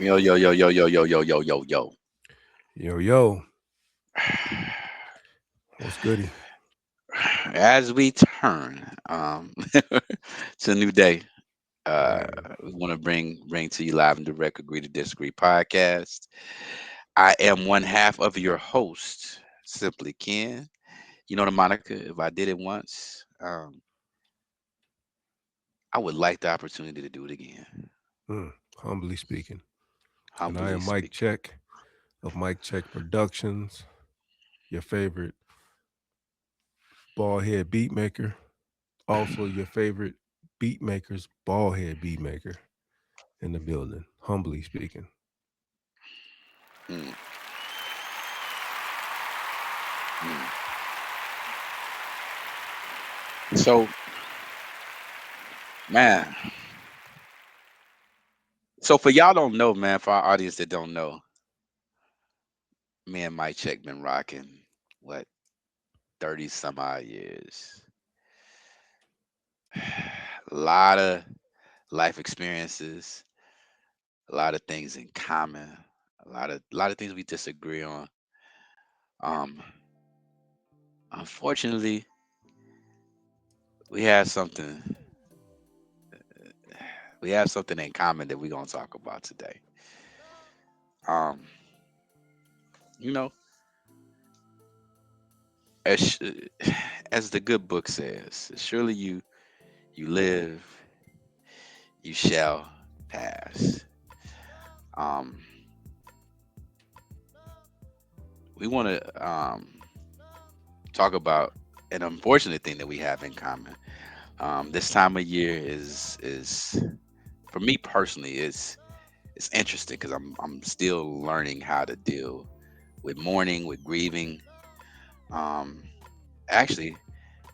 Yo, yo, yo, yo, yo, yo, yo, yo, yo, yo. Yo, yo, what's goody? As we turn to a new day, uh, Man, we want to bring to you live and direct Agree to Disagree podcast. I am one half of your host, Simply Ken. You know the moniker. If I did it once, I would like the opportunity to do it again. humbly speaking. And I Humbly am Mike speaking. Check of Mike Check Productions, your favorite ballhead beat maker, also your favorite beat maker's ballhead beat maker in the building. Humbly speaking. Mm, mm. So, man. So for y'all don't know, man. For our audience that don't know, me and Mike Check been rocking what 30 some odd years. A lot of life experiences, a lot of things in common, a lot of things we disagree on. Um, Unfortunately, we have something we have something in common that we're gonna talk about today. Um, you know, as as the good book says, surely you live, you shall pass. Um, we want to talk about an unfortunate thing that we have in common. This time of year is for me personally it's interesting because I'm still learning how to deal with mourning, with grieving, um, actually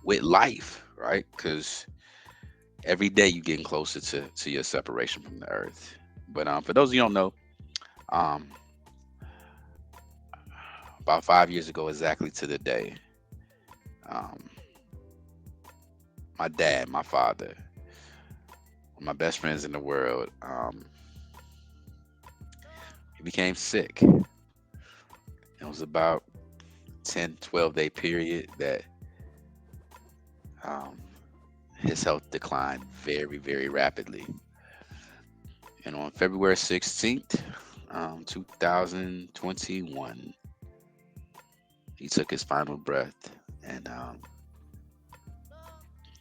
with life, right? Because every day you're getting closer to your separation from the earth. But for those of you who don't know, um, about 5 years ago, exactly to the day, um, my dad, my father, one of my best friends in the world, he became sick. It was about 10, 12 day period that um, his health declined very, very rapidly. And on February 16th, 2021, he took his final breath and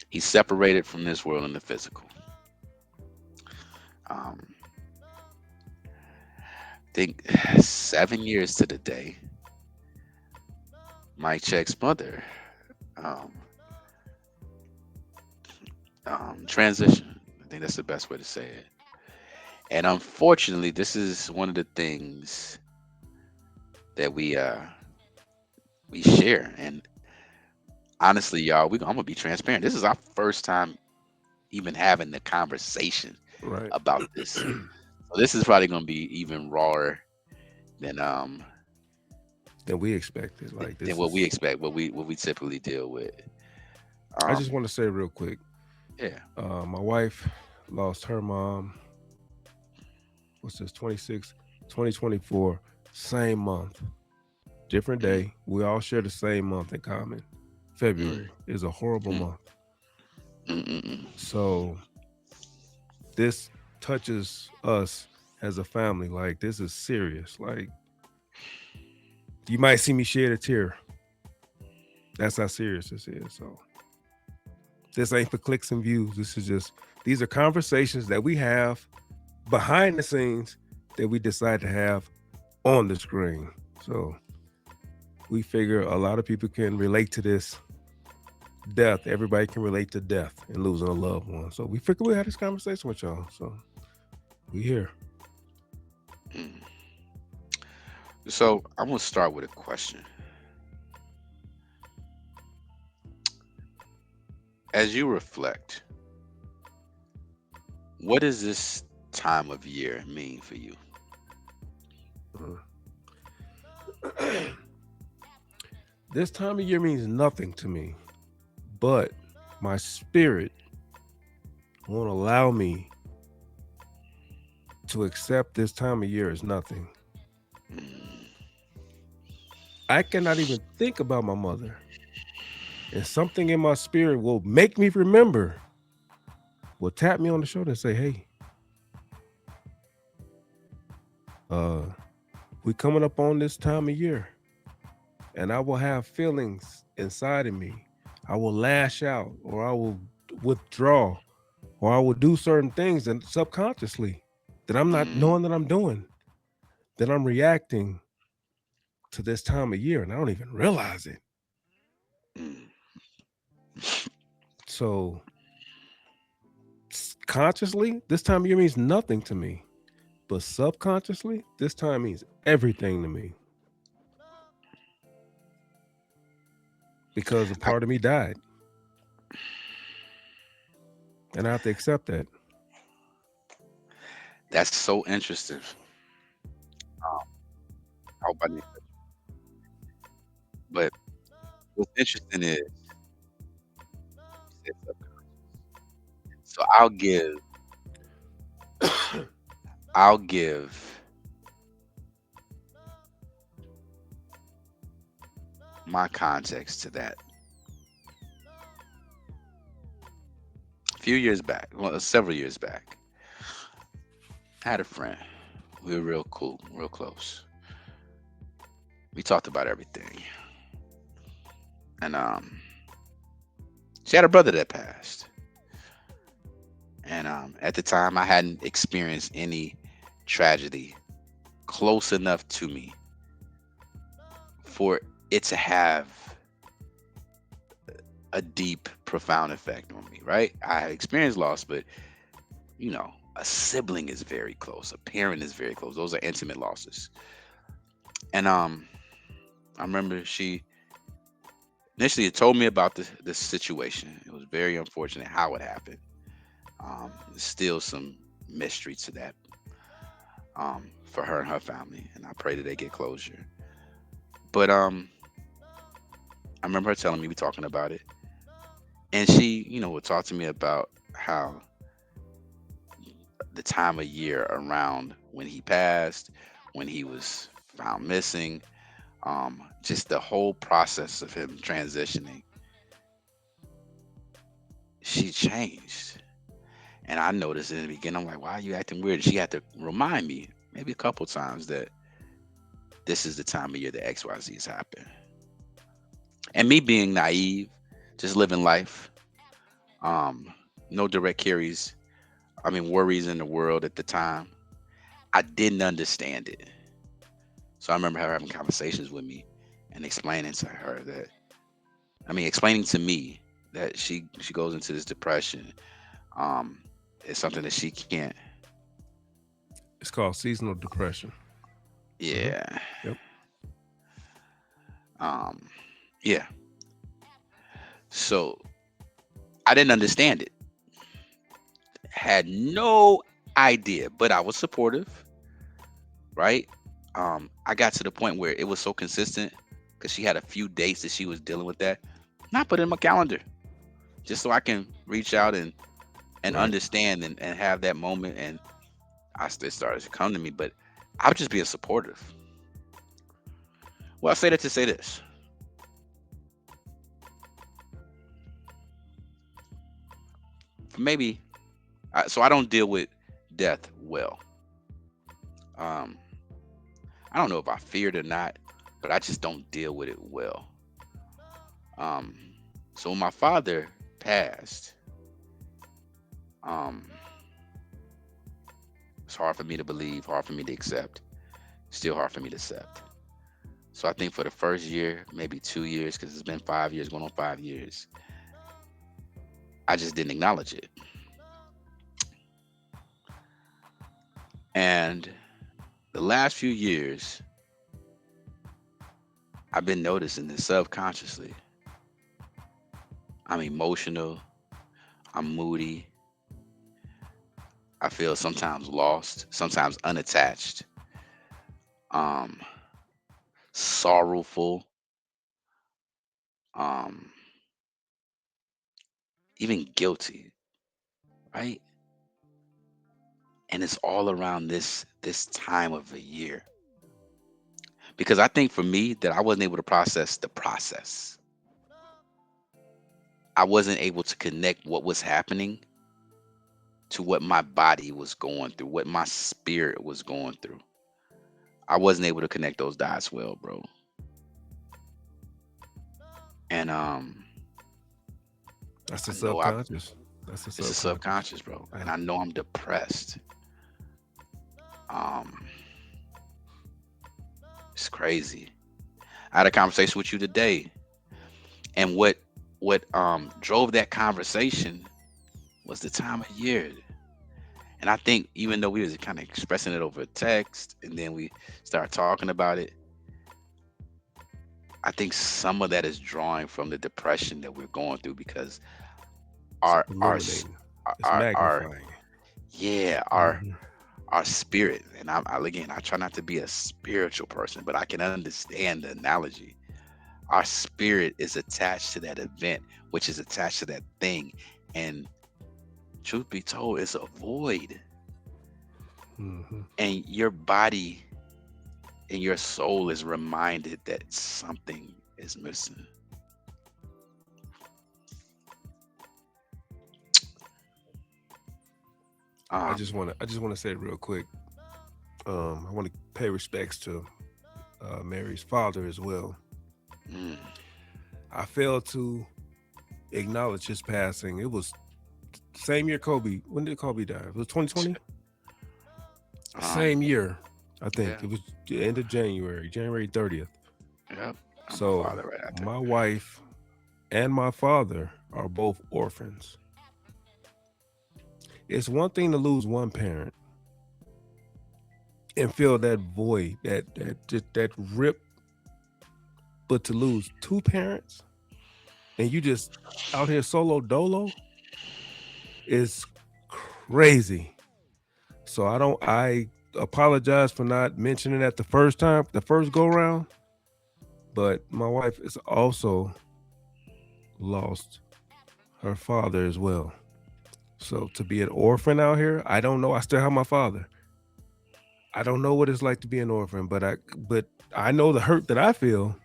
he separated from this world in the physical. Um, I think 7 years to the day, Mike Check's mother um, transitioned. I think that's the best way to say it. And unfortunately, this is one of the things that we share. And honestly, y'all, I'm gonna be transparent. This is our first time even having the conversation Right. about this. So this is probably gonna be even rawer than Than we expected. Like, than this what we is, expect, what we typically deal with. I just Um, want to say real quick, yeah. my wife lost her mom, what's this, 26, 2024, same month. Different Mm, day. We all share the same month in common. mm, February is a horrible mm, month. mm, mm, mm. So this touches us as a family. Like, this is serious. Like, you might see me shed a tear. That's how serious this is. So this ain't for clicks and views. This is just, these are conversations that we have behind the scenes that we decide to have on the screen. So we figure a lot of people can relate to this death. Everybody can relate to death and losing a loved one. So we figured we had this conversation with y'all. So we here. Mm. So I'm gonna start with a question. As you reflect, what does this time of year mean for you? Mhm. This time of year means nothing to me, but my spirit won't allow me to accept this time of year is nothing. Mm, I cannot even think about my mother, and something in my spirit will make me remember, will tap me on the shoulder and say, "Hey, uh, we coming up on this time of year," and I will have feelings inside of me. I will lash out, or I will withdraw, or I will do certain things and subconsciously that I'm not mm, knowing that I'm doing, that I'm reacting to this time of year, and I don't even realize it. mm. So consciously, this time of year means nothing to me. But subconsciously, this time means everything to me because a I, part of me died. And I have to accept that. that's so interesting. Um, I hope I didn't, but what's interesting is you said subconscious. So I'll give my context to that. A few years back, well, several years back, I had a friend. We were real cool, real close. We talked about everything, and she had a brother that passed, and at the time, I hadn't experienced any tragedy close enough to me for it to have a deep, profound effect on me. Right? I experienced loss, but a sibling is very close, a parent is very close. Those are intimate losses, and I remember she initially told me about this situation. It was very unfortunate how it happened. There's still some mystery to that for her and her family, and I pray that they get closure. But I remember her telling me, we talking about it, and she, would talk to me about how the time of year around when he passed, when he was found missing, just the whole process of him transitioning, she changed. And I noticed in the beginning, I'm like, why are you acting weird? She had to remind me maybe a couple times that this is the time of year that XYZ has happened. And me being naive, just living life, um, no direct carries, worries in the world at the time. I didn't understand it. So I remember her having conversations with me and explaining to her that, explaining to me that she goes into this depression. Um, it's something that she can't. It's called seasonal depression. Hmm. Yeah. Yep. Um, yeah. So I didn't understand it. Had no idea, but I was supportive, right? I got to the point where it was so consistent because she had a few dates that she was dealing with that. Not put it in my calendar just so I can reach out and Right. understand and have that moment. And I still started to come to me, but I was just being supportive. Well, I say that to say this. Maybe, so I don't deal with death well. Um, I don't know if I feared or not, but I just don't deal with it well. Um, so when my father passed, um, it's hard for me to believe, hard for me to accept, still hard for me to accept. So I think for the first year, maybe 2 years, because it's been 5 years, going on 5 years, I just didn't acknowledge it. And the last few years, I've been noticing this subconsciously. I'm emotional, I'm moody, I feel sometimes lost, sometimes unattached, um, sorrowful, um, even guilty, right? And it's all around this time of the year. Because I think for me that I wasn't able to process the process. I wasn't able to connect what was happening to what my body was going through, what my spirit was going through. I wasn't able to connect those dots well, bro. And That's the I know I subconscious. That's the it's a subconscious. subconscious, bro. And Yeah. I know I'm depressed. Um, it's crazy. I had a conversation with you today, and what drove that conversation was the time of year. And I think even though we was kind of expressing it over text, and then we started talking about it, I think some of that is drawing from the depression that we're going through because It's our illuminating. It's our magnifying. yeah, Mhm. our spirit. And again, I try not to be a spiritual person, but I can understand the analogy. Our spirit is attached to that event, which is attached to that thing. And truth be told, it's a void. Mhm. And your body and your soul is reminded that something is missing. Um, I just want to say real quick. I want to pay respects to Mary's father as well. mm, I failed to acknowledge his passing. It was same year Kobe. When did Kobe die? It was 2020. um, Same year, I think. yeah, It was the end of January, January 30th. yep. I'm a So father right after. my wife and my father are both orphans. It's one thing to lose one parent and feel that void, that rip, but to lose two parents and you just out here solo dolo is crazy. So I apologize for not mentioning that the first go round, but my wife is also lost her father as well. So to be an orphan out here, I don't know. I still have my father. I don't know what it's like to be an orphan, but I know the hurt that I feel,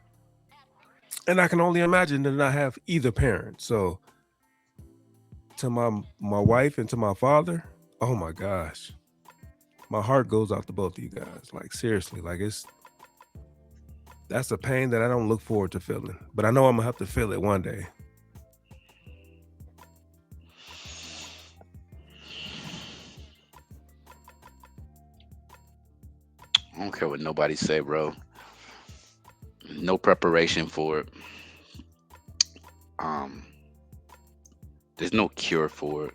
and I can only imagine to not have either parent. So to my wife and to my father, oh my gosh, my heart goes out to both of you guys. Like seriously, like that's a pain that I don't look forward to feeling, but I know I'm gonna have to feel it one day. I don't care what nobody say, bro. No preparation for it. Um, there's no cure for it.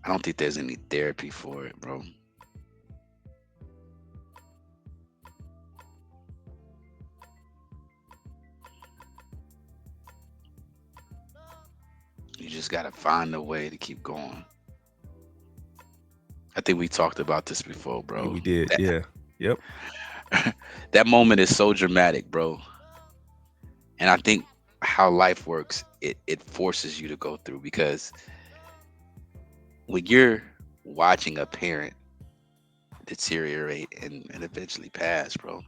I don't think there's any therapy for it, bro. You just gotta find a way to keep going. I think we talked about this before, Yeah, bro. we did. Yeah. Yep. That moment is so dramatic, bro. And I think how life works, it forces you to go through because when you're watching a parent deteriorate and eventually pass, bro,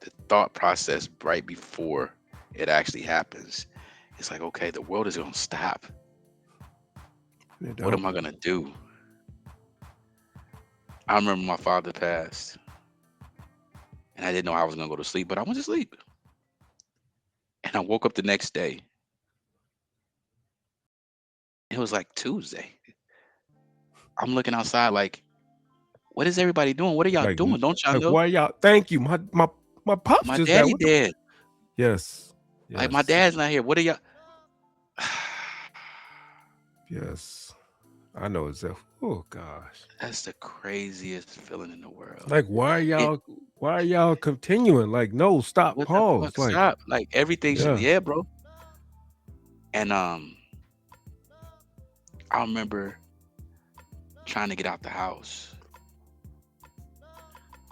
the thought process right before it actually happens, it's like, okay, the world is gonna stop. They What don't. am I gonna do? I remember my father passed, and I didn't know how I was gonna go to sleep, but I went to sleep, and I woke up the next day. It was like Tuesday. I'm looking outside, like, what is everybody doing? What are y'all Like doing? Don't y'all like know why y'all? Thank you. My pops my just died. daddy What the? dead? Yes. Like my Yes. dad's not here. What are y'all? Yes. I know exactly. Oh gosh. That's the craziest feeling in the world. Like It why are y'all continuing? Like no, stop, what the pause. fuck? Like Stop! Like everything should, yeah. yeah, bro. And I remember trying to get out the house,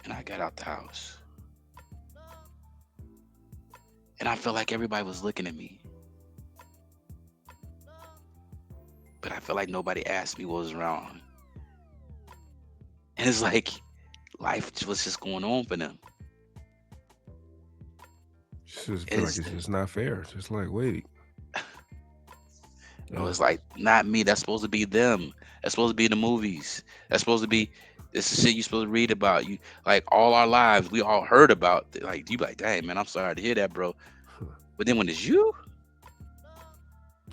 and I got out the house, and I felt like everybody was looking at me, but I felt felt like nobody asked me what was wrong. And it's like life was just going on for them. Just feel like It's it's just not fair. It's just like, wait, bro, uh, it's like not me. That's supposed to be them. That's supposed to be the movies. That's supposed to be this is shit you supposed to read about. You like all our lives, we all heard about. Like you be like, dang man, I'm sorry to hear that, bro. But then when it's you,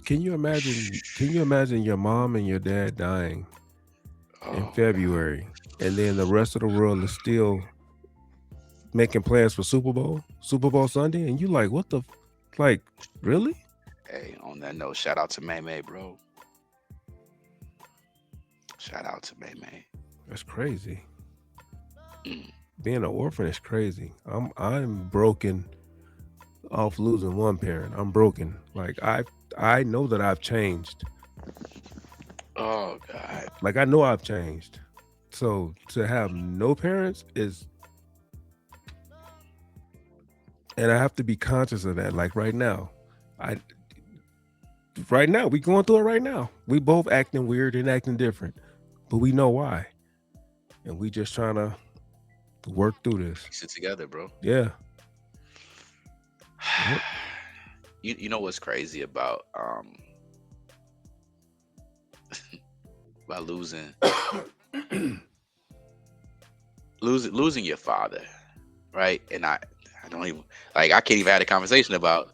can you imagine? Can you imagine your mom and your dad dying in oh god, February, and then the rest of the world is still making plans for Super Bowl Sunday, and you like, what the, like, really? hey, on that note, shout out to May May, bro. Shout out to May May. That's crazy. Mm. Being an orphan is crazy. I'm broken off losing one parent. I'm broken. Like I know that I've changed. Oh god. Like I know I've changed. So to have no parents is, and I have to be conscious of that. Like I right now we going through it right now. We both acting weird and acting different, but we know why, and we just trying to work through this. Piece it together, bro. Yeah. Yep. You know what's crazy about losing your father, right? And I don't even like I can't even have a conversation about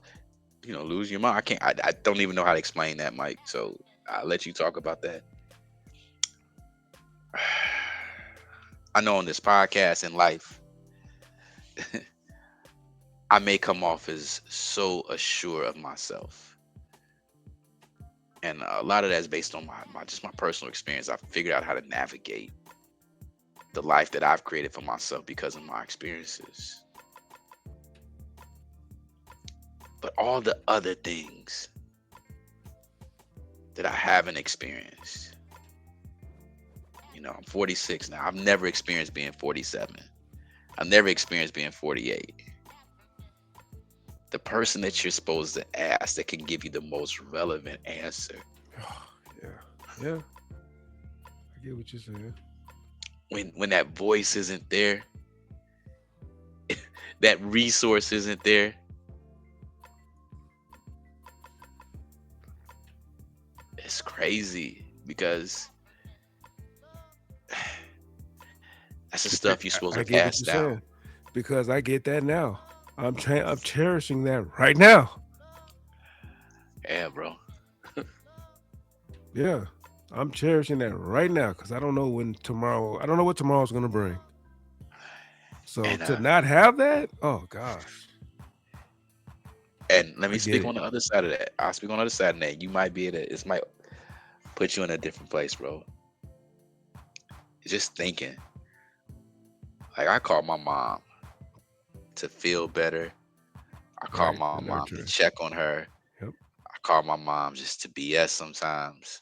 losing your mom. I don't even know how to explain that, Mike. So I'll let you talk about that. I know on this podcast in life, I may come off as so assured of myself. And a lot of that is based on my just my personal experience. I've figured out how to navigate the life that I've created for myself because of my experiences. But all the other things that I haven't experienced, I'm 46 now. I've never experienced being 47. I've never experienced being 48. The person that you're supposed to ask that can give you the most relevant answer. Yeah. I get what you're saying. When that voice isn't there, that resource isn't there, it's crazy because that's the stuff you're supposed I to get what pass you're down. saying because I get that now. I'm cherishing that right now. Yeah, bro. Yeah, I'm cherishing that right now because I don't know I don't know what tomorrow's gonna bring. So And to not have that, oh gosh. and let I me get speak it. on the other side of that. I'll speak on the other side of that. You might be this might put you in a different place, bro. Just thinking. Like I called my mom to feel better. I call Right, my the mom to nurturing. check on her. Yep. I call my mom just to BS sometimes,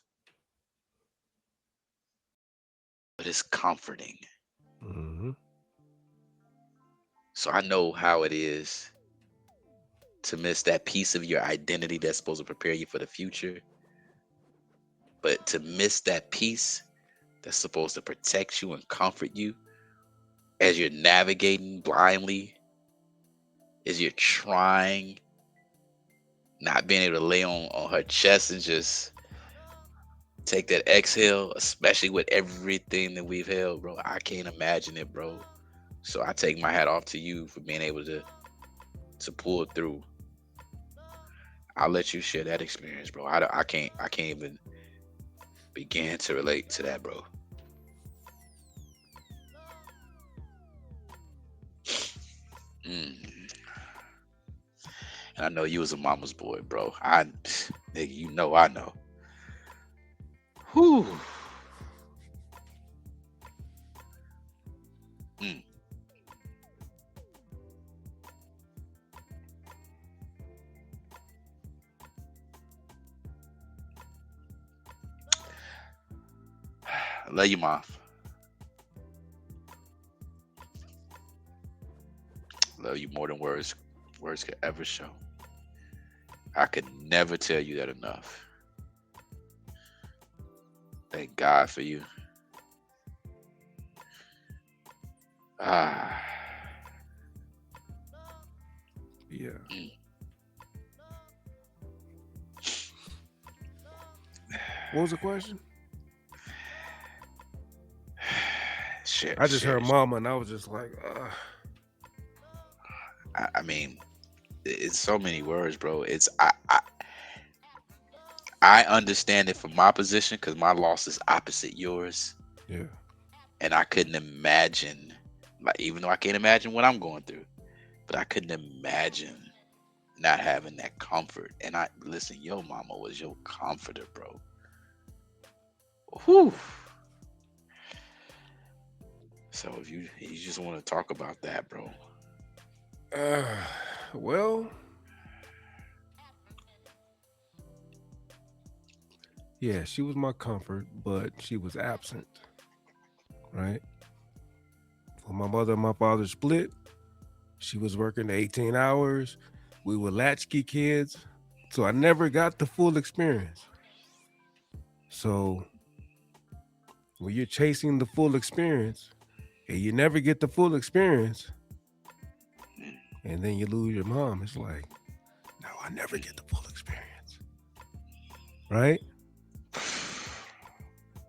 but it's comforting. Hmm. So I know how it is to miss that piece of your identity that's supposed to prepare you for the future, but to miss that piece that's supposed to protect you and comfort you as you're navigating blindly, as you're trying, not being able to lay on her chest and just take that exhale, especially with everything that we've held, bro. I can't imagine it, bro. So I take my hat off to you for being able to pull through. I'll let you share that experience, bro. I can't even begin to relate to that, bro. Mm. And I know you was a mama's boy, bro. Nigga, I know. Whew. Mm. I love you, mom. Love you more than words could ever show. I could never tell you that enough. Thank God for you. Ah, Yeah. mm, What was the question? share, I just share. heard mama and I was just like, I mean, it's so many words, bro. I understand it from my position because my loss is opposite yours, yeah. and I couldn't imagine, like, even though I can't imagine what I'm going through, but I couldn't imagine not having that comfort. And I listen, your mama was your comforter, bro. Whew. So if you just want to talk about that, bro. Uh, well, yeah, she was my comfort, but she was absent, right? When my mother and my father split, she was working 18 hours. We were latchkey kids. So I never got the full experience. So when you're chasing the full experience and you never get the full experience, Mm, and then you lose your mom, it's like, no, I never get the full experience. Right?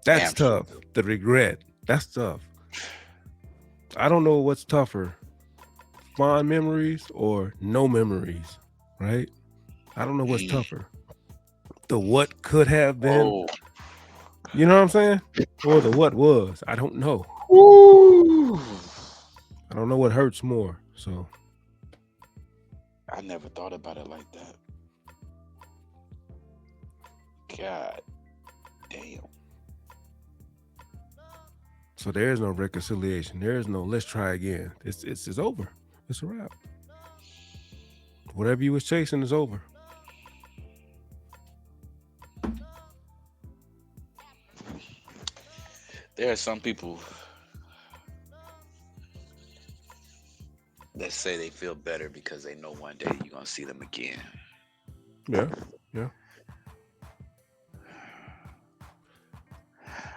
That's damn sure. tough. The regret. That's tough. I don't know what's tougher, fond memories or no memories, right? I don't know what's Mm. tougher. The what could have been, Oh, you know what I'm saying? Or the what was. I don't know. woo. I don't know what hurts more. So, I never thought about it like that. God damn. so there is no reconciliation. There is no let's try again. It's over. It's a wrap. Whatever you was chasing is over. There are some people that say they feel better because they know one day you're gonna see them again. Yeah. Yeah.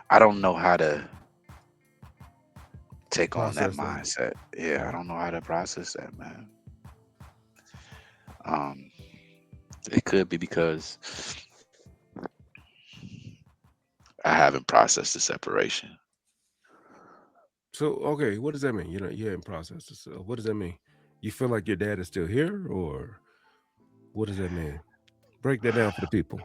I don't know how to take on that Process that. mindset. Yeah, I Yeah. don't know how to process that, man. Um, it could be because I haven't processed the separation. So okay, what does that mean? You haven't processed this. What does that mean? You feel like your dad is still here, or what does that mean? Break that down for the people.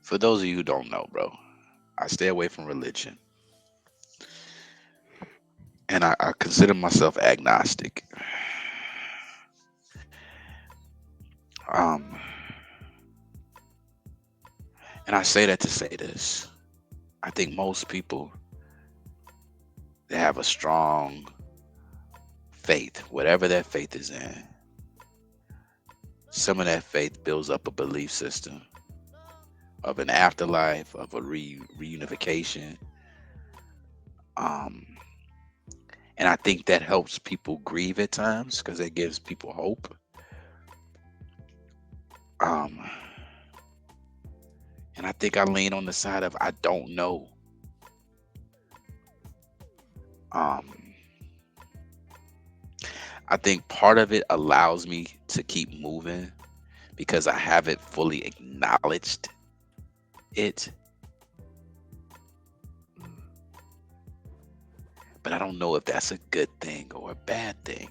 For those of you who don't know, bro, I stay away from religion, and I consider myself agnostic. Um, and I say that to say this. I think most people they have a strong faith, whatever that faith is in. Some of that faith builds up a belief system of an afterlife, of a reunification. Um, and I think that helps people grieve at times because it gives people hope. Um, and I think I lean on the side of I don't know. Um, I think part of it allows me to keep moving because I haven't fully acknowledged it, but I don't know if that's a good thing or a bad thing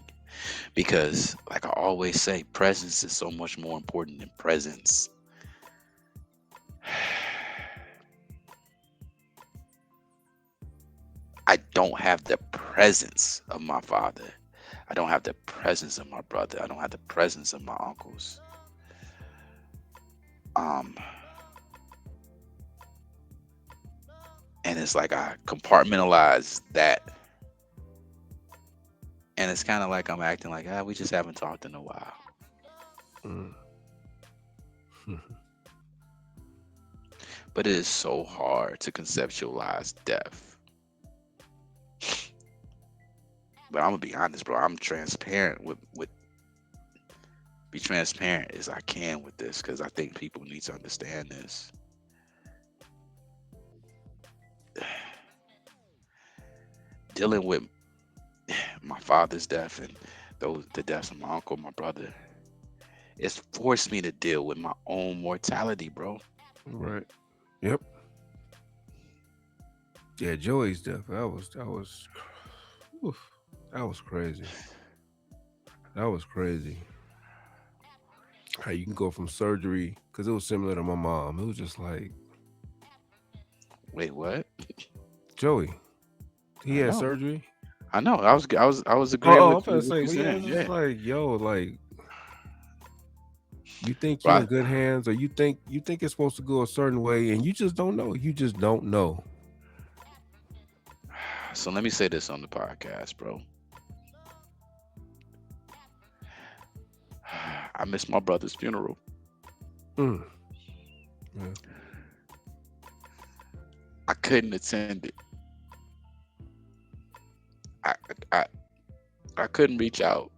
because, like I always say, presence is so much more important than presence. I don't have the presence of my father. I don't have the presence of my brother. I don't have the presence of my uncles. Um, and it's like I compartmentalize that, and it's kind of like I'm acting like, we just haven't talked in a while. Mm. But it is so hard to conceptualize death. But I'm gonna be honest, bro. I'm transparent with be transparent as I can with this because I think people need to understand this. Dealing with my father's death and the deaths of my uncle, my brother, it's forced me to deal with my own mortality, bro. Right. Yep. Yeah, Joey's death. Oof, that was crazy. That was crazy. How you can go from surgery because it was similar to my mom. It was just like Wait, what? Joey. He I had know. surgery. I know. I was Oh, agreeing I'm with gonna what say, you're well, yeah, saying. it's just Yeah. like, yo, like you think you in Right. good hands, or you think it's supposed to go a certain way, and you just don't know. You just don't know. So let me say this on the podcast, bro. I missed my brother's funeral. Mm. Yeah. I couldn't attend it. I I I couldn't reach out.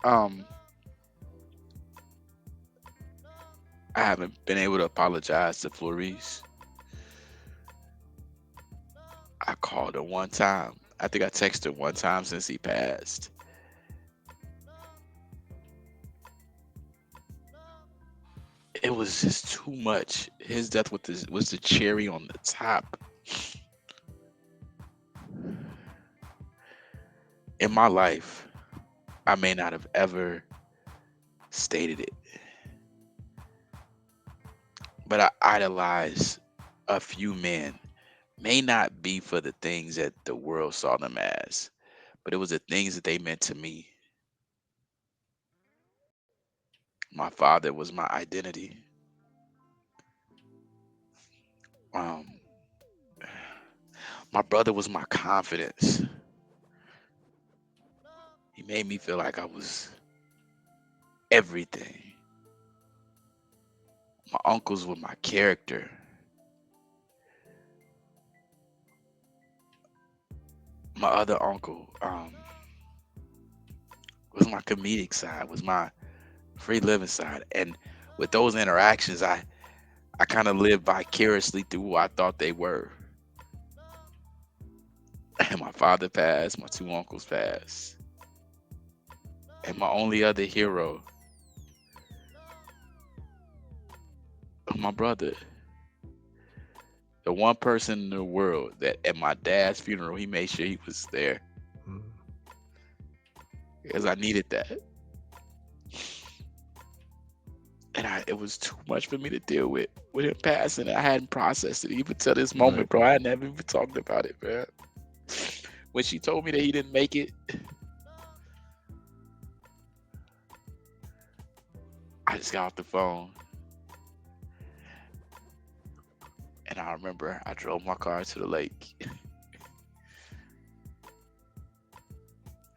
um, I haven't been able to apologize to Florice. I called her one time. I think I texted her one time since he passed. It was just too much. His death was the cherry on the top. In my life, I may not have ever stated it, but I idolize a few men. May not be for the things that the world saw them as, but it was the things that they meant to me. My father was my identity. Um, my brother was my confidence. He made me feel like I was everything. My uncles were my character. My other uncle was my comedic side, was my free living side, and with those interactions, I kind of lived vicariously through who I thought they were. And my father passed, my two uncles passed, and my only other hero, my brother, the one person in the world that at my dad's funeral he made sure he was there Mm. because I needed that. And it was too much for me to deal with him passing. I hadn't processed it even till this Right. moment, bro. I had never even talked about it, man. When she told me that he didn't make it, I just got off the phone and I remember I drove my car to the lake.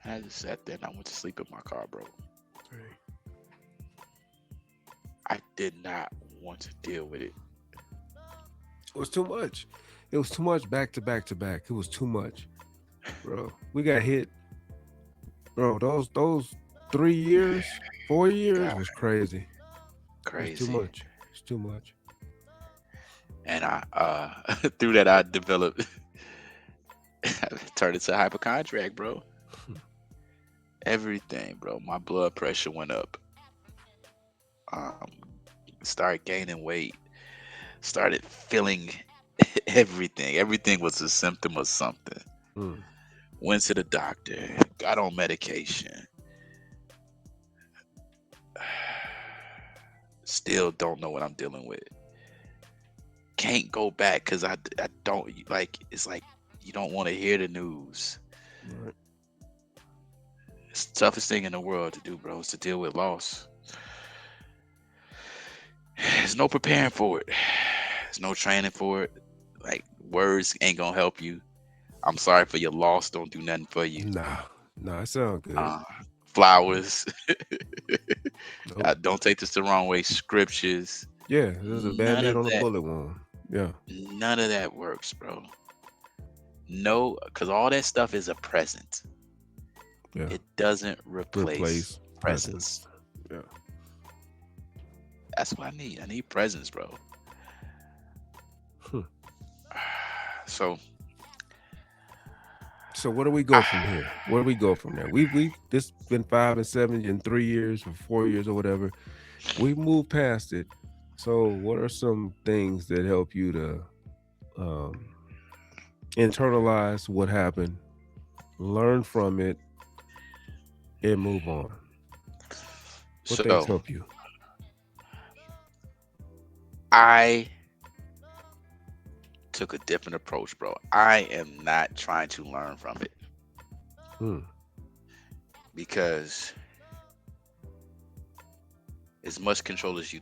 I just sat there and I went to sleep in my car, bro. Right. I did not want to deal with it. It was too much. It was too much back to back to back. It was too much, bro. We got hit, bro. Those 3 years, 4 years God, was crazy. It was too crazy. much. It's too much. And I through that I developed turned into a hypochondriac, bro. Everything, bro. My blood pressure went up. Um, started gaining weight. Started feeling everything. Everything was a symptom of something. Mm. Went to the doctor. Got on medication. Still don't know what I'm dealing with. Can't go back because I don't like. It's like you don't want to hear the news. Right. It's the toughest thing in the world to do, bro, is to deal with loss. There's no preparing for it. There's no training for it. Like words ain't gonna help you. I'm sorry for your loss. Don't do nothing for you. Nah, nah, it sound good. Uh, flowers. Nope. Don't take this the wrong way. Scriptures. Yeah, there's a None band-aid of on a that. bullet wound. Yeah. None of that works, bro. No, because all that stuff is a present. Yeah. It doesn't replace Replace presence. presence. Yeah. That's what I need. I need presence, bro. Hmm. So, So where do we go from here? Where do we go from there? We've this been 5 and 7 in 3 years or 4 years or whatever. We moved past it. So what are some things that help you to um, internalize what happened, learn from it, and move on? What so things help you? I took a different approach, bro. I am not trying to learn from it Hmm. because as much control as you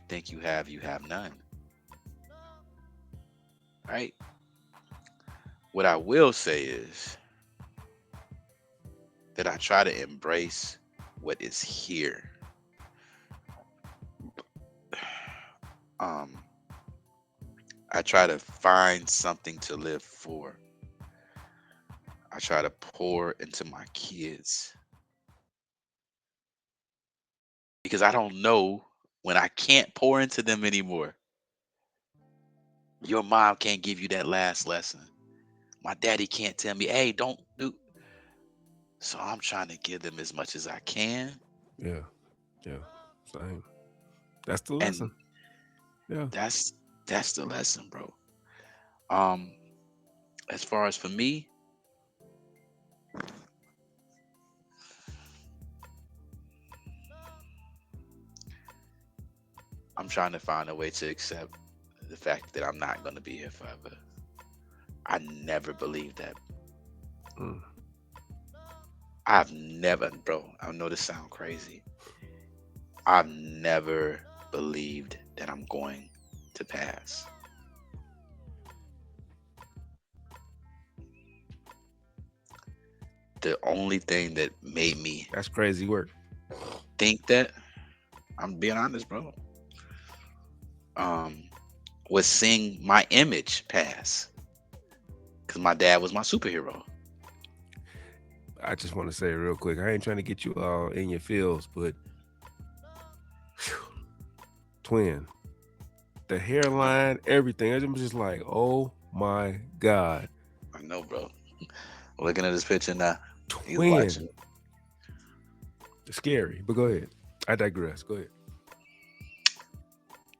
have none. Right? What I will say is that I try to embrace what is here. Um, I try to find something to live for. I try to pour into my kids because I don't know when I can't pour into them anymore. Your mom can't give you that last lesson. My daddy can't tell me, hey, don't do. So I'm trying to give them as much as I can. Yeah. Yeah. Same. That's the And lesson. Yeah. that's the lesson, bro. Um, as far as for me, I'm trying to find a way to accept the fact that I'm not gonna be here forever. I never believed that. Mm. I've never, bro. I know this sound crazy. I've never believed that I'm going to pass. The only thing that made me That's crazy work. think that, I'm being honest, bro, um, was seeing my image pass. Because my dad was my superhero. I just want to say real quick, I ain't trying to get you all in your feels, but twin, the No, hairline, everything. I'm just like, oh my God. I know, bro. Looking at this picture now, he's Twin. watching. Scary. But go ahead. I digress. Go ahead.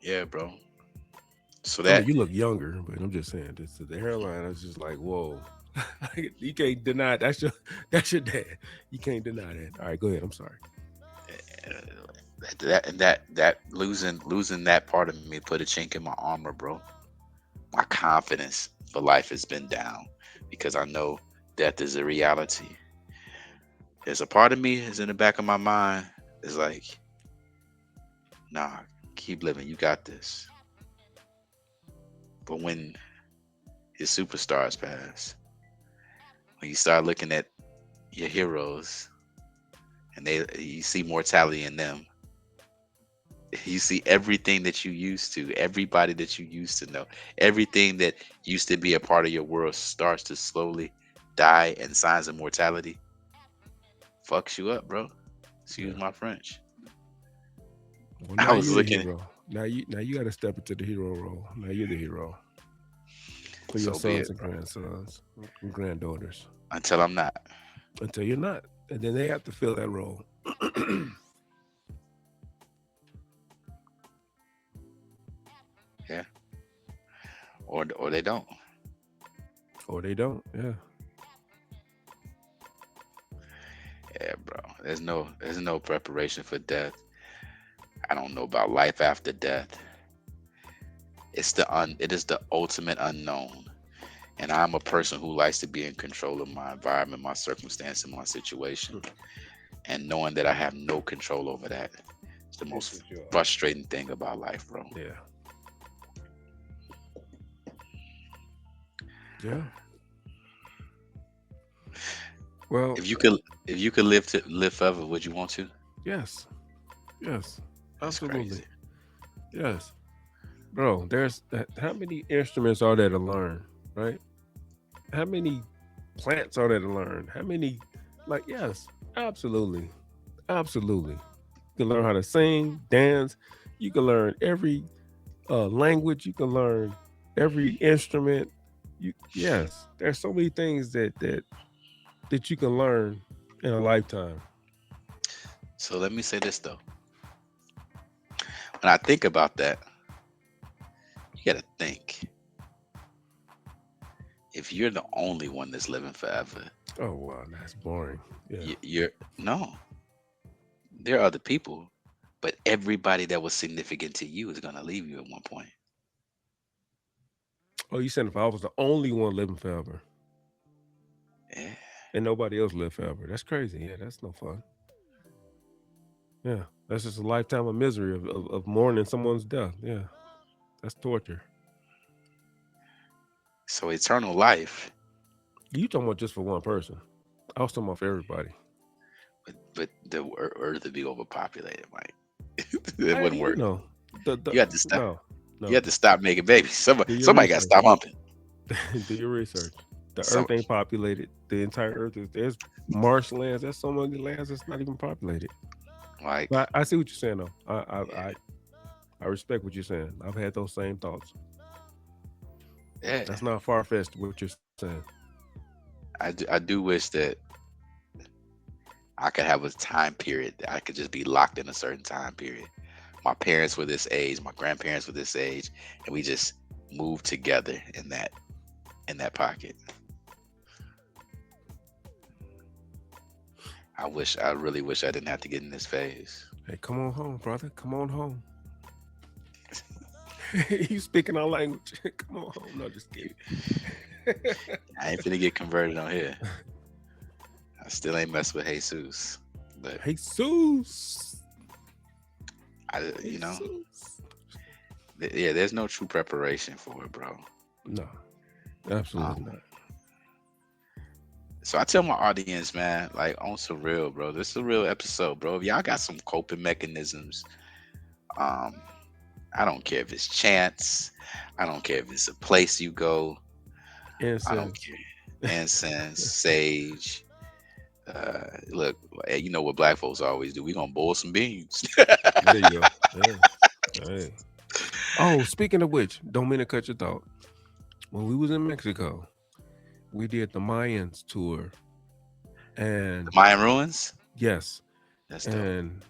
Yeah, bro. So I mean, that you look younger, but I'm just saying, this the hairline. I was just like, whoa. You can't deny that's your dad. You can't deny that. All right, go ahead. I'm sorry. uh, that losing that part of me put a chink in my armor, bro. My confidence for life has been down because I know death is a reality. There's a part of me is in the back of my mind is like, nah, keep living. You got this. But when your superstars pass, when you start looking at your heroes and you see mortality in them, you see everything that you used to, everybody that you used to know, everything that used to be a part of your world starts to slowly die, and signs of mortality fucks you up, bro. Excuse Yeah. my French. Well, I now was you're the looking. hero. Now you got to step into the hero role. Now you're the hero for your So be sons it, and bro. grandsons and granddaughters Until I'm not. until you're not, and then they have to fill that role, Yeah. Or they don't. or they don't. Yeah. Yeah, bro. There's no preparation for death. I don't know about life after death. It is the ultimate unknown. And I'm a person who likes to be in control of my environment, my circumstance, and my situation. And knowing that I have no control over that is the This most is your frustrating thing about life, bro. yeah. Yeah. Well, If you could if you could live forever, would you want to? yes. Yes. That's Absolutely. crazy. Yes. bro, there's how many instruments are there to learn, right? How many plants are there to learn? How many, like, yes, absolutely, absolutely. You can learn how to sing, dance. You can learn every language. You can learn every instrument. Yes, there's so many things that you can learn in a lifetime. So let me say this though. When I think about that, you got to think if you're the only one that's living forever, Oh wow, that's boring. Yeah. you're no. There are other people, but everybody that was significant to you is gonna leave you at one point. Oh, you said if I was the only one living forever Yeah. and nobody else lived forever, that's crazy. Yeah, that's no fun. Yeah, that's just a lifetime of misery of mourning someone's death. Yeah, that's torture. So eternal life, You talking about just for one person? I was talking about for everybody. but the earth would be overpopulated, Mike. It Hey, wouldn't you work. know, the You had to stop. no, You no. had to stop making babies. Do your Somebody got to research. stop humping. Do your research. The So Earth ain't populated. The entire Earth is there's marshlands. There's so many lands that's not even populated. like, But I see what you're saying though. yeah, I respect what you're saying. I've had those same thoughts. yeah. That's not far fetched what you're saying. I do wish that I could have a time period that I could just be locked in a certain time period. My parents were this age, my grandparents were this age, and we just moved together in that pocket. I really wish I didn't have to get in this phase. Hey, come on home, brother. Come on home. You speaking our language. Come on home. No, just kidding. I ain't finna get converted on here. I still ain't mess with Jesus, but Jesus. I, you know, Jesus. yeah, there's no true preparation for it, bro. No, absolutely Um, not. so I tell my audience, man, like on surreal, bro. This is a real episode, bro. If y'all got some coping mechanisms, um, I don't care if it's chance, I don't care if it's a place you go, I don't Incense. care. Incense, sage. Look, you know what black folks always do. We gonna boil some beans. There you go. Yeah. Hey. Oh, speaking of which, don't mean to cut your thought. When we was in Mexico, we did the Mayans tour, The and Mayan ruins. yes, That's dope. and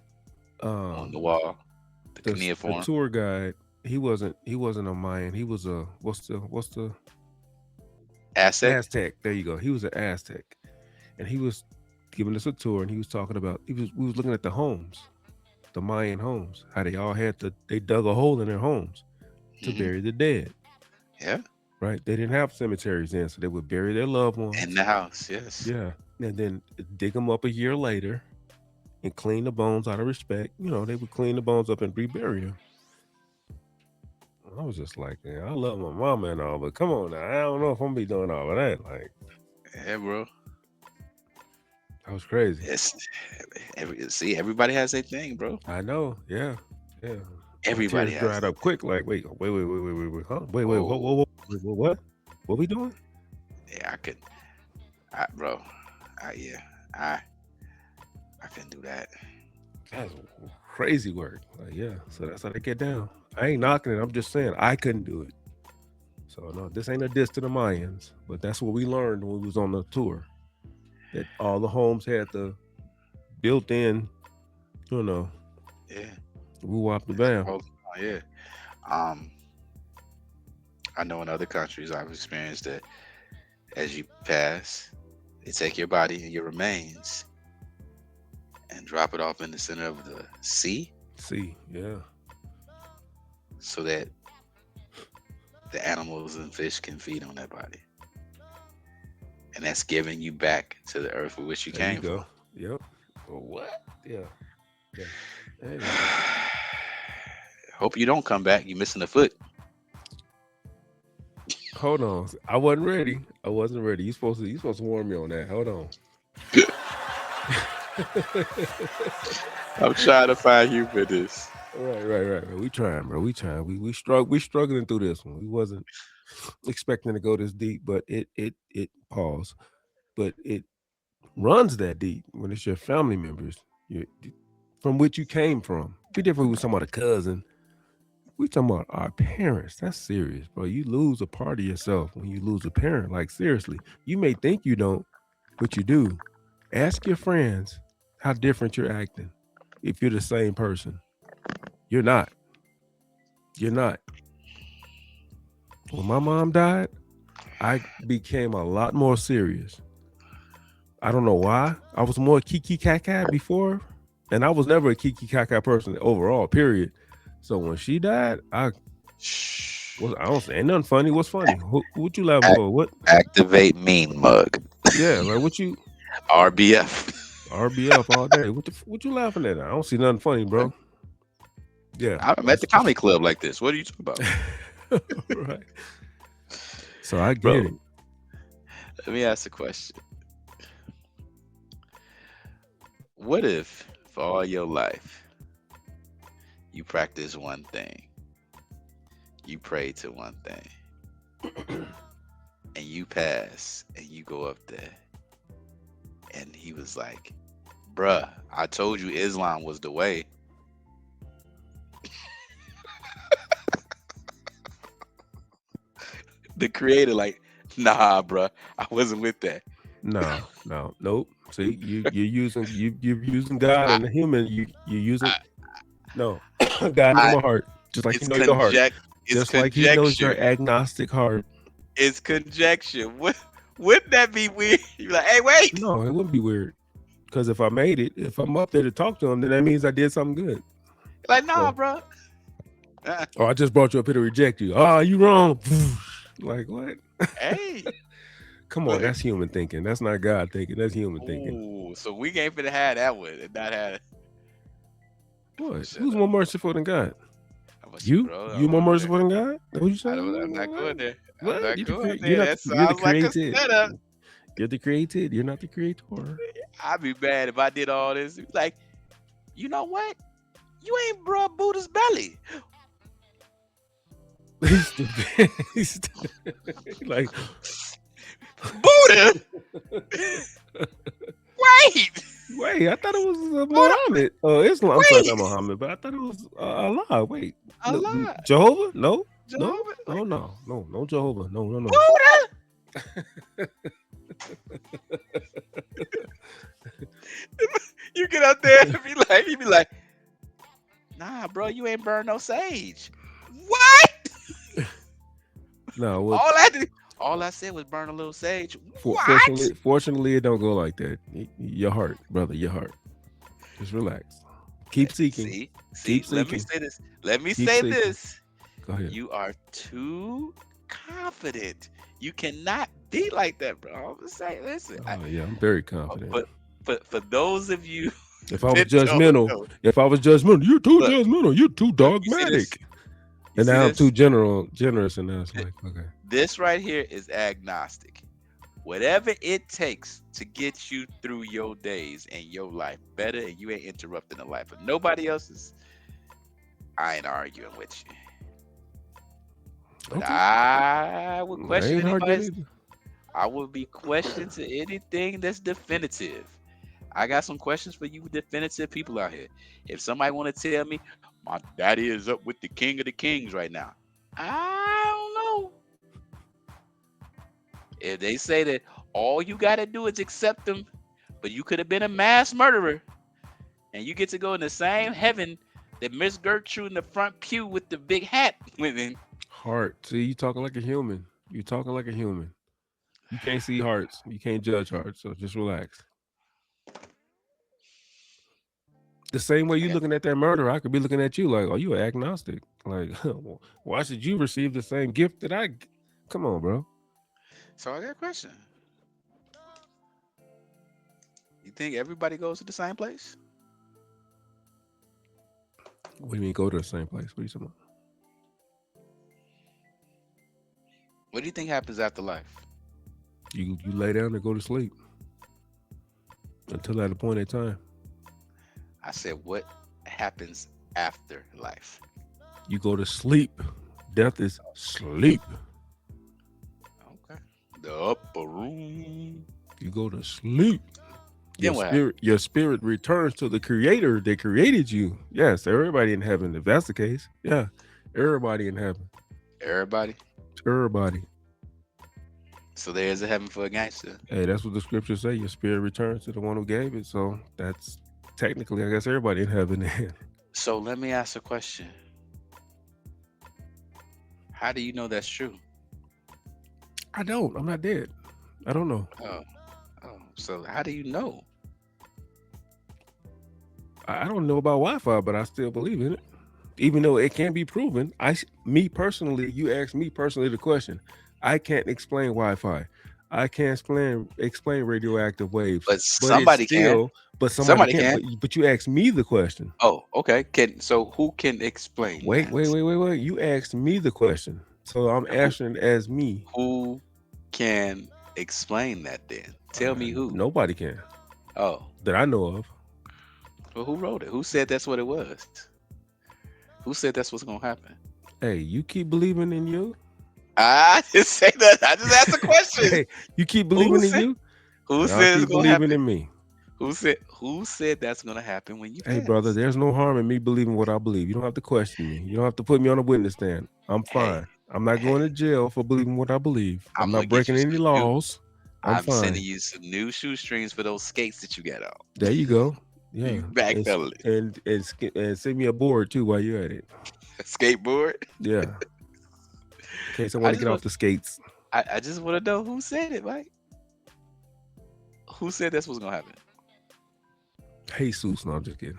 On the um, wall, the the cuneiform. tour guide he wasn't a Mayan. He was a what's the Aztec. Aztec. There you go. He was an Aztec, and he was giving us a tour, and he was talking about we was looking at the homes, the Mayan homes, how they all had they dug a hole in their homes to Hmm. bury the dead. Yeah, Right? They didn't have cemeteries then, so they would bury their loved in ones. the house. Yes. Yeah, and then dig them up a year later and clean the bones out of respect. You know, they would clean the bones up and rebury them. I was just like, yeah, I love my mama and all, but come on now, I don't know if I'm gonna be doing all of that. Like, Yeah, bro. that was crazy. Yes. See, everybody has their thing, bro. I know. Yeah, yeah. My Everybody tears has dried their up thing. quick. Like, wait, huh? Wait, Whoa. what? What we doing? Yeah, bro. Yeah, I, I couldn't do that. That's crazy work. Like, yeah. So that's how they get down. I ain't knocking it. I'm just saying I couldn't do it. So no, this ain't a diss to the Mayans, but that's what we learned when we was on the tour. That all the homes had the built-in, you know, Yeah. woo wop the It's bam. all- yeah. Um, I know in other countries I've experienced that as you pass, they take your body and your remains and drop it off in the center of the sea See, yeah. so that the animals and fish can feed on that body. And that's giving you back to the earth with which you There you came from. go. Yep. What? Yeah. Yeah. Hey, Hope you don't come back. You missing a foot. hold on. I wasn't ready. I wasn't ready. You supposed to warn me on that. Hold on. I'm trying to find humor in this. Right. We trying, bro. We trying. We struggling through this one. We wasn't expecting to go this deep, but it pause. But it runs that deep when it's your family members, you, from which you came from. Be different with some other cousin. We talking about our parents. That's serious, bro. You lose a part of yourself when you lose a parent. Like seriously, you may think you don't, but you do. Ask your friends how different you're acting. If you're the same person, you're not. You're not. When my mom died, I became a lot more serious. I don't know why. I was more kiki kaka before, and I was never a kiki kaka person overall. Period. So when she died, Shh. I don't say ain't nothing funny. What's funny? What you laughing Ac- for? What? Activate mean mug. Yeah, like what you RBF. RBF all day. What you laughing at? I don't see nothing funny, bro. Yeah, I'm at the comedy club like this. What are you talking about, right. So I bro? get it. Let me ask a question. What if, for all your life, you practice one thing, you pray to one thing, and you pass, and you go up there, and he was like, "Bruh, I told you Islam was the way." The creator, like, nah, bruh, I wasn't with that. Nope. See, you're using God I, and the human. You're using I, no. God know I my heart, just like He it's know your heart, it's just like He knows your conjecture. agnostic heart. It's conjecture. Wouldn't that be weird? You're like, hey, wait. No, it wouldn't be weird because if I made it, if I'm up there to talk to Him, then that means I did something good. Like, nah, So, bro. I just brought you up here to reject you. Ah, you wrong. Like what? Hey, Come on, look. that's human thinking. That's not God thinking. That's human thinking. Ooh, so we ain't finna have that one and not have. What? Shut Who's up. more merciful than God? How about you, You? bro? I You don't more know that. merciful than God? That what you I saying? don't. I'm not going there. I'm What? not going You're there. not. That You're the sounds like a created. setup. You're the created. You're not the creator. I'd be mad if I did all this. Like, you know what? You ain't bro Buddha's belly. He's stupid. He's like, Buddha. Wait. wait. I thought it was Buddha. Muhammad. Oh, Islam. I'm sorry, Wait. not Muhammad, but I thought it was Allah. Wait, no, Allah. Jehovah? No, no, Jehovah. no, Like, no, no, no Jehovah. No, no, no. Buddha. You get up there and he be like, nah, bro, you ain't burn no sage. What? No, what? All I said was burn a little sage. What? Fortunately, it don't go like that. Your heart, brother, your heart. Just relax. Keep seeking. See, Keep let me seeking. say this. Let me Keep say seeking. this. Go ahead. You are too confident. You cannot be like that, bro. I'm gonna say, listen. Oh yeah, I'm very confident. But for those of you If I was that don't judgmental, know, you're too look, judgmental. You're too look, you see this? dogmatic. You And see now I'm too this? generous, and now it's Th- like, okay. This right here is agnostic. Whatever it takes to get you through your days and your life better, and you ain't interrupting the life of nobody else's, I ain't arguing with you. But Okay. I would I question ain't arguing anybody's. either. I would be questioning to anything that's definitive. I got some questions for you, definitive people out here. If somebody want to tell me my daddy is up with the king of the kings right now, I don't know. If they say that all you got to do is accept them, but you could have been a mass murderer, and you get to go in the same heaven that Miss Gertrude in the front pew with the big hat went in. Heart. See, you talking like a human. You talking like a human. You can't see hearts. You can't judge hearts. So just relax. The same way I you got, looking at that murder, I could be looking at you like, oh, you agnostic. Like, why should you receive the same gift that I? Come on, bro. so I got a question. You think everybody goes to the same place? What do you mean go to the same place? What are you talking about? What do you think happens after life? You lay down and go to sleep until at a point in time. I said, what happens afterlife? You go to sleep. Death is sleep. Okay. The upper room. You go to sleep. Then what happened? Your spirit returns to the creator that created you. Yes, everybody in heaven. If that's the case, yeah. Everybody in heaven. Everybody. Everybody. So there is a heaven for a gangster. Hey, that's what the scriptures say. Your spirit returns to the one who gave it. So that's technically, I guess, everybody in heaven. So let me ask a question. How do you know that's true? I don't. I'm not dead. I don't know. Oh, oh. So how do you know? I don't know about Wi-Fi, but I still believe in it. Even though it can't be proven. Me personally, you asked me personally the question. I can't explain Wi-Fi. I can't explain radioactive waves. But But it's somebody can. still, but somebody Somebody can't. can. But you asked me the question. Oh, okay. So who can explain Wait. that? You asked me the question. So I'm Who answering as me. who can explain that then? Tell me who. Nobody can Oh, that I know of. well, who wrote it? Who said that's what it was? Who said that's what's gonna happen? Hey, you keep believing in you. I didn't say that. I just asked a question. Hey, you keep believing in said- you. Who And I'll said it's keep gonna believing happen? in me. Who said that's gonna happen when you Hey, pass? brother, there's no harm in me believing what I believe. You don't have to question me. You don't have to put me on a witness stand. I'm Hey, fine. I'm not hey, going to jail for believing what I believe. I'm I'm gonna not get breaking you any some new. laws. I'm I'm sending fine. you some new shoestrings for those skates that you got on. There you go. Yeah. You backpedal it. And send me a board too while you're at it. Skateboard. Yeah. In case I I want to just get want. off the skates. I just want to know who said it, Mike. Who said that's what's gonna happen? Jesus. No, I'm just kidding.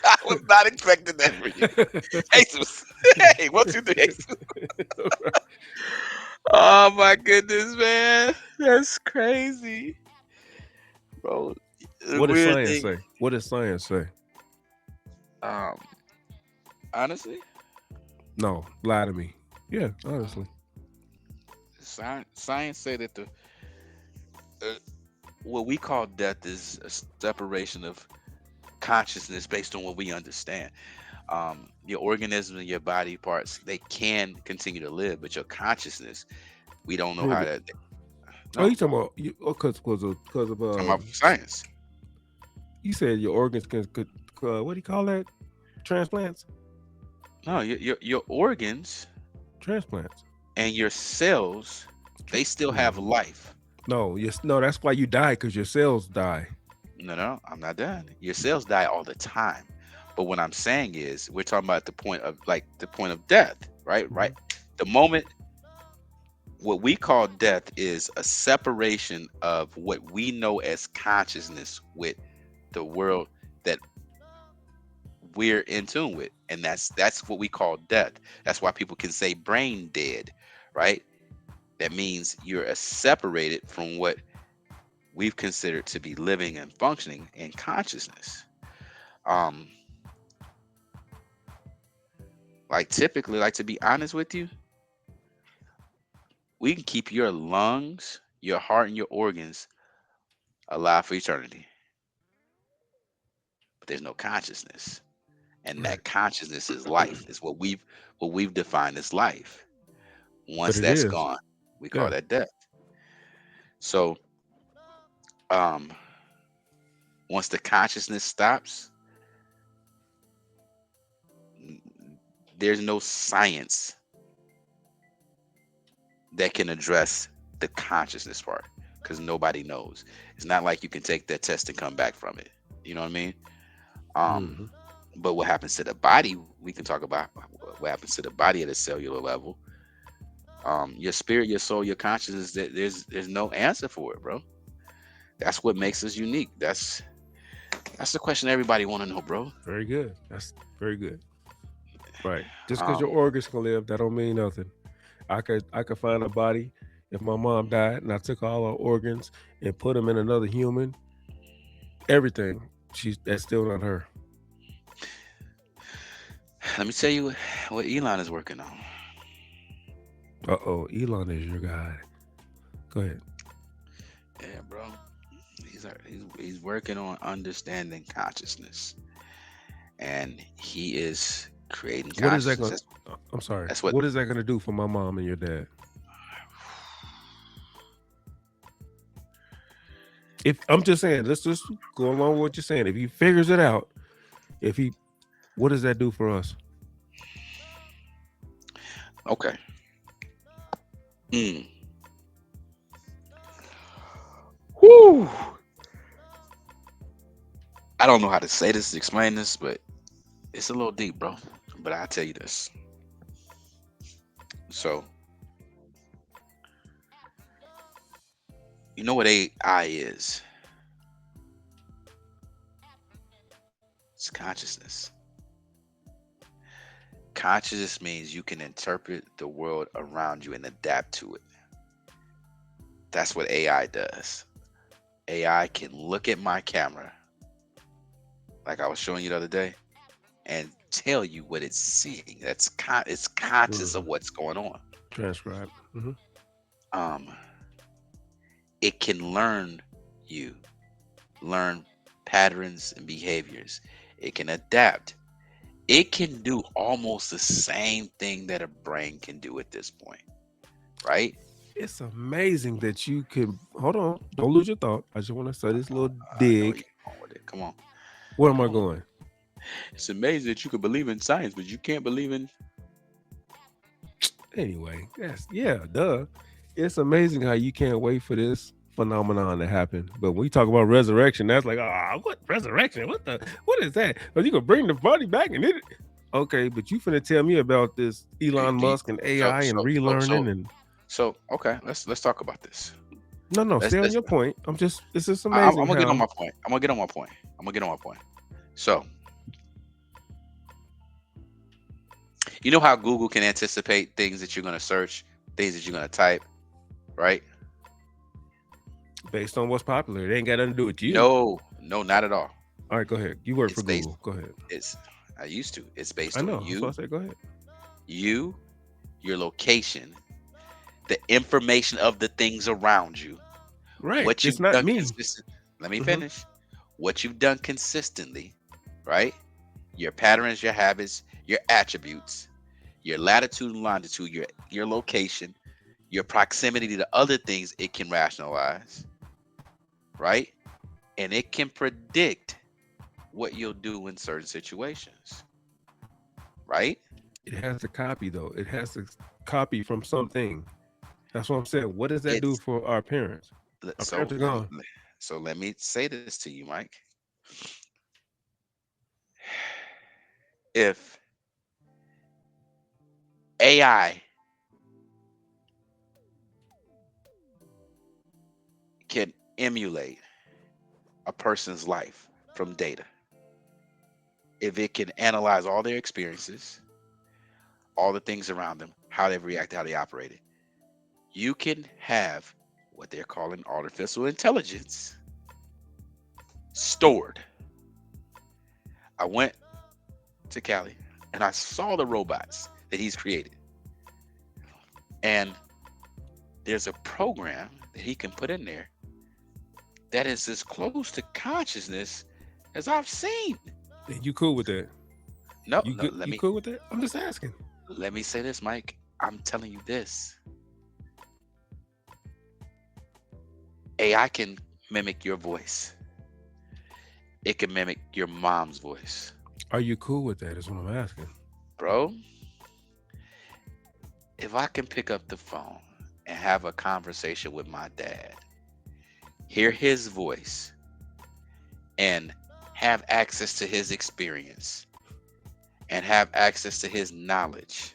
I was not expecting that for you. Jesus. Hey, 1, 2, 3, Jesus. Oh my goodness, man. That's crazy. Bro. The What does weird science thing. say? What does science say? Um, honestly, No, lie to me. Yeah, honestly. science say that the what we call death is a separation of consciousness based on what we understand. Your organisms and your body parts, they can continue to live, but your consciousness, we don't know how Really? to. Oh, No, you talking about you? Because of talking about science. you said your organs could what do you call that? Transplants. No, your organs Transplants. and your cells, they still have Mm. life. No, yes, no. That's why you die because your cells die. No, I'm not done. Your cells die all the time. But what I'm saying is, we're talking about the point of death, right? Mm-hmm. Right. The moment, what we call death is a separation of what we know as consciousness with the world that we're in tune with, and that's what we call death. That's why people can say brain dead, right? That means you're separated from what we've considered to be living and functioning in consciousness. Um, like typically, like to be honest with you, we can keep your lungs, your heart, and your organs alive for eternity, but there's no consciousness, and Right. that consciousness is life. Is what we've defined as life. But Once it that's is. gone, we call Yeah. that death. So, um, once the consciousness stops, n- there's no science that can address the consciousness part because nobody knows. It's not like you can take that test and come back from it. You know what I mean? Mm-hmm. But what happens to the body, we can talk about what happens to the body at a cellular level. Your spirit, your soul, your consciousness, there's no answer for it, bro. That's what makes us unique. That's the question everybody want to know, bro. Very good. That's very good. Right. Just because your Um, organs can live, that don't mean nothing. I could find a body. If my mom died and I took all her organs and put them in another human, everything, that's still not her. let me tell you what Elon is working on. Uh-oh, Elon is your guy. Go ahead. Yeah, bro. He's working on understanding consciousness, and he is creating What is that consciousness. going? I'm sorry. That's what. What is that going to do for my mom and your dad? If I'm just saying, let's just go along with what you're saying. If he figures it out, if he, what does that do for us? Okay. Mm. Whew. I don't know how to say this, explain this, but it's a little deep, bro. But I'll tell you this. So, you know what AI is? It's consciousness. Consciousness means you can interpret the world around you and adapt to it. That's what AI does. AI can look at my camera, like I was showing you the other day, and tell you what it's seeing. It's conscious of Mhm. what's going on. Transcribe. Um, it can you, learn patterns and behaviors. It can adapt. It can do almost the same thing that a brain can do at this point, right? It's amazing that you can. Hold on. Don't lose your thought. I just want to say this little I know where dig. you're going with it. Come on, Where am I come on. going? It's amazing that you can believe in science, but you can't believe in. Anyway, yeah, duh. It's amazing how you can't wait for this phenomenon to happen. But when we talk about resurrection, that's like, what resurrection? What is that? Oh, you gonna bring the body back and it? Okay, but you finna tell me about this Do, Elon do you, Musk and so AI and so so so relearning and so okay. Let's talk about this. no, Let's stay on let's. your point. It's just I'm amazing gonna get on how my point. I'm gonna get on my point. I'm gonna get on my point. So you know how Google can anticipate things that you're gonna search, things that you're gonna type, right? based on what's popular, it ain't got nothing to do with you. No, no, not at all. All right, go ahead. You work for It's based. Google. Go ahead. It's I used to. It's based I on know. That's why I said go ahead. you, your location, the information of the things around you, Right. what It's you've not done me. consistent. Let me Hmm. finish. What you've done consistently, right? Your patterns, your habits, your attributes, your latitude and longitude, your location, your proximity to other things it can rationalize, right? And it can predict what you'll do in certain situations, right? It has to copy though. It has to copy from something. That's what I'm saying. What does that do It's for our parents? Our so parents are gone. let me say this to you, Mike. If AI can emulate a person's life from data, if it can analyze all their experiences, all the things around them, how they've reacted, how they operated, you can have what they're calling artificial intelligence stored. I went to Cali and I saw the robots that he's created. And there's a program that he can put in there that is as close to consciousness as I've seen. And you cool with that? No, You no, good? You cool with that? I'm just asking. let me say this, Mike. I'm telling you this. AI can mimic your voice. It can mimic your mom's voice. Are you cool with that? Is what I'm asking. Bro, if I can pick up the phone and have a conversation with my dad, hear his voice, and have access to his experience and have access to his knowledge,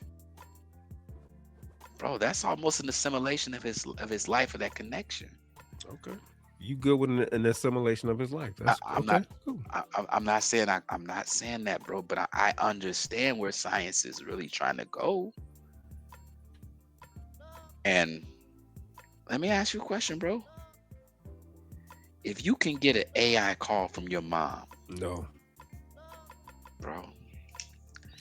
bro, that's almost an assimilation of his life, of that connection. Okay. You good with an assimilation of his life? That's I'm okay. not. Cool. I'm not saying I'm not saying that, bro. But I understand where science is really trying to go. And let me ask you a question, bro. If you can get an AI call from your mom, No, bro,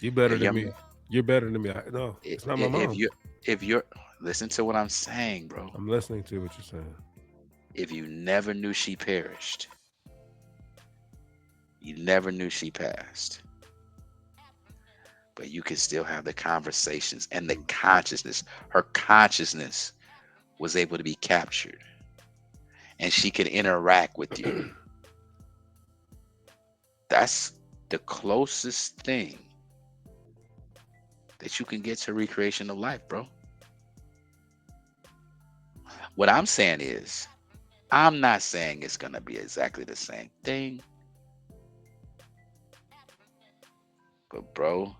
you're better and than me. You're better than me. No, it's not my if mom. you if you're listen to what I'm saying, bro. I'm listening to what you're saying. If you never knew she perished, you never knew she passed, but you can still have the conversations and the consciousness. Her consciousness was able to be captured and she could interact with you. That's the closest thing that you can get to recreation of life, bro. What I'm saying is, I'm not saying it's going to be exactly the same thing, but bro,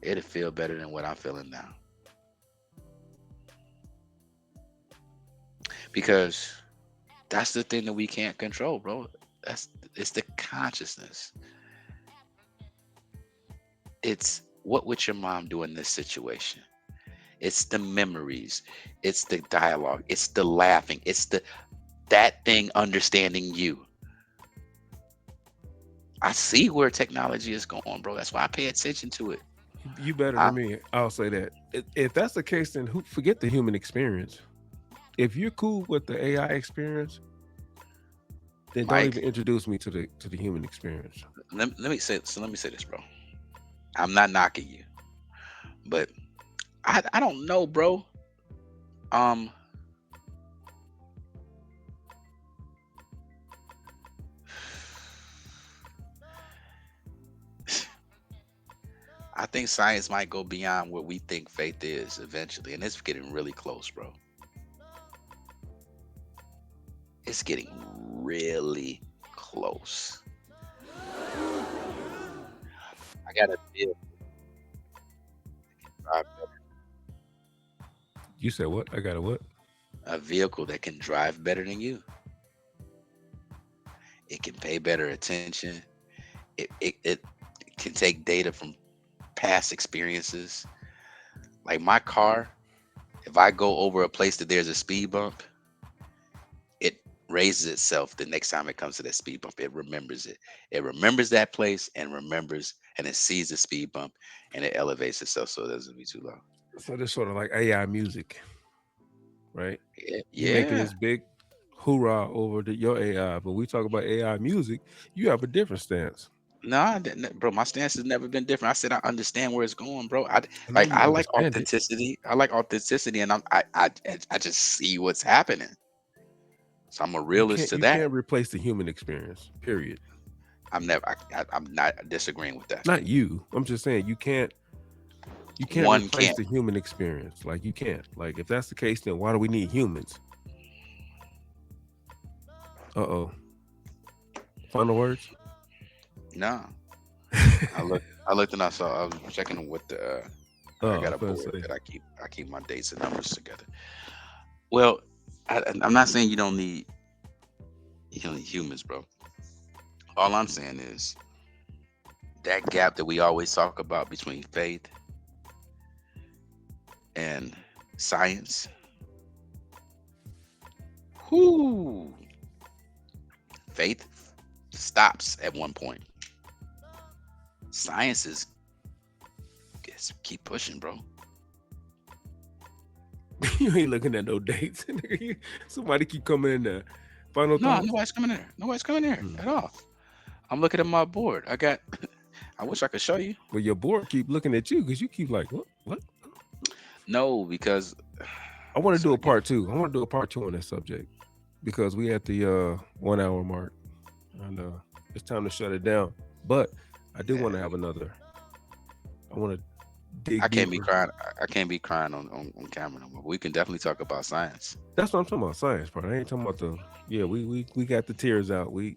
it'll feel better than what I'm feeling now. Because that's the thing that we can't control, bro. That's it's the consciousness. It's what would your mom do in this situation? It's the memories. It's the dialogue. It's the laughing. It's the that thing understanding you. I see where technology is going, bro. That's why I pay attention to it. You better I, than me. I'll say that. If that's the case, then forget the human experience. If you're cool with the AI experience, then don't Mike, even introduce me to the human experience. let me say so. Let me say this, bro. I'm not knocking you, but I don't know, bro. Um, I think science might go beyond what we think faith is eventually, and it's getting really close, bro. It's getting really close. I got a vehicle drive better, You said what? I got a what? a vehicle that can drive better than you. It can pay better attention. It can take data from past experiences. Like my car, if I go over a place that there's a speed bump, it raises itself the next time it comes to that speed bump. It remembers it. It remembers that place and remembers and it sees the speed bump and it elevates itself so it doesn't be too low. So this sort of like AI music, right? Yeah. You making Yeah. this big hoorah over your AI, but we talk about AI music, you have a different stance. No, I didn't, bro. My stance has never been different. I said I understand where it's going, bro. I know Like you I like understand it. authenticity. I like authenticity, and I just see what's happening. So I'm a realist to You that. can't replace the human experience. Period. I'm not disagreeing with that. Not you. I'm just saying you can't One replace can't. the human experience. Like you can't. Like if that's the case, then why do we need humans? Uh-oh. Final words? No, I looked and I saw. I was checking what the. I Oh, I got was a gonna board say. that I keep my dates and numbers together. Well, I'm not saying you don't need humans, bro. All I'm saying is that gap that we always talk about between faith and science. Whoo, faith stops at one point. Science is just keep pushing, bro. You ain't looking at no dates. Somebody keep coming in there. Final No, thoughts? nobody's coming there. Nobody's coming there Hmm. at all. I'm looking at my board. I got. I wish I could show you. Well, your board keep looking at you because you keep like, what? What? No, because I want to so do a again, part two. I want to do a part two on this subject because we at the 1 hour mark and it's time to shut it down. But I do want to yeah, have another. I want to I dig can't be deeper. crying. I can't be crying on camera no more. We can definitely talk about science. That's what I'm talking about, science part. I ain't talking about the yeah. We got the tears out. We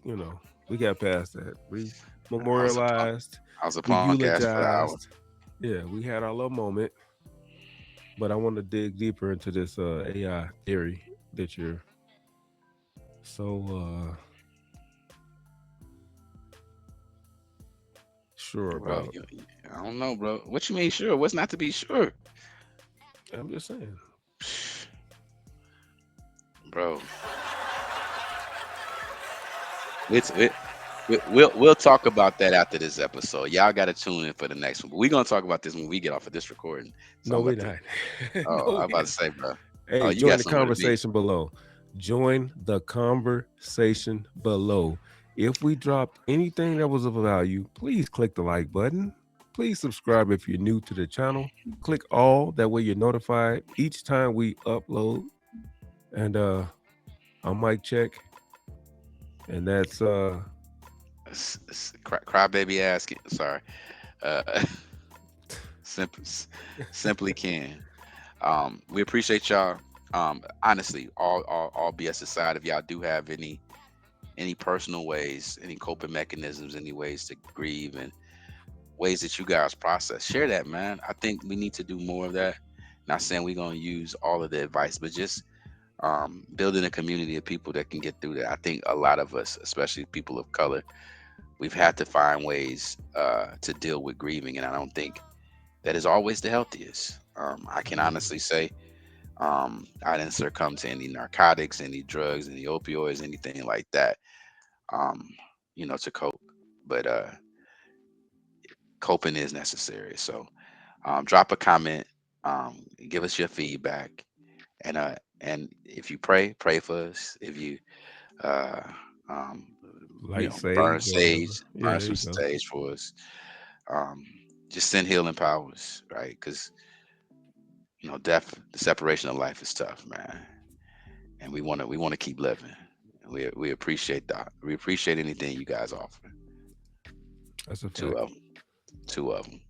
got past that. We I was a punk. memorialized. I was a We punk ass for the hour. eulogized. Yeah, we had our little moment. But I want to dig deeper into this AI theory that you're so sure Bro, about. I don't know, bro. What you mean sure? What's not to be sure, I'm just saying. bro? It's it. We'll talk about that after this episode. Y'all got to tune in for the next one. But we're gonna talk about this when we get off of this recording. So No, I'm we about to. not. Oh, No, I'm we about not. to say, bro. Oh, Hey, you join got the somewhere to be. conversation below. Join the conversation below. If we dropped anything that was of value, please click the like button. Please subscribe if you're new to the channel. Click all, that way you're notified each time we upload. And I'm Mike Check, and that's Crybaby asking. Sorry. Uh, simply, simply can. We appreciate y'all. Honestly, all BS aside, if y'all do have any personal ways, any coping mechanisms, any ways to grieve, and ways that you guys process, share that, man. I think we need to do more of that. Not saying we're gonna use all of the advice, but just building a community of people that can get through that. I think a lot of us, especially people of color, we've had to find ways to deal with grieving, and I don't think that is always the healthiest. I can honestly say I didn't succumb to any narcotics, any drugs, any opioids, anything like that. Um, to cope, but coping is necessary. So drop a comment, give us your feedback, and if you pray for us. If you uh, um, light burn sage or whatever. sage, Yeah, burn there some you go. sage for us. Um, just send healing powers, right? Because death, the separation of life is tough, man, and we want to keep living. We appreciate that. We appreciate anything you guys offer. That's a Two fact. of them. Two of them.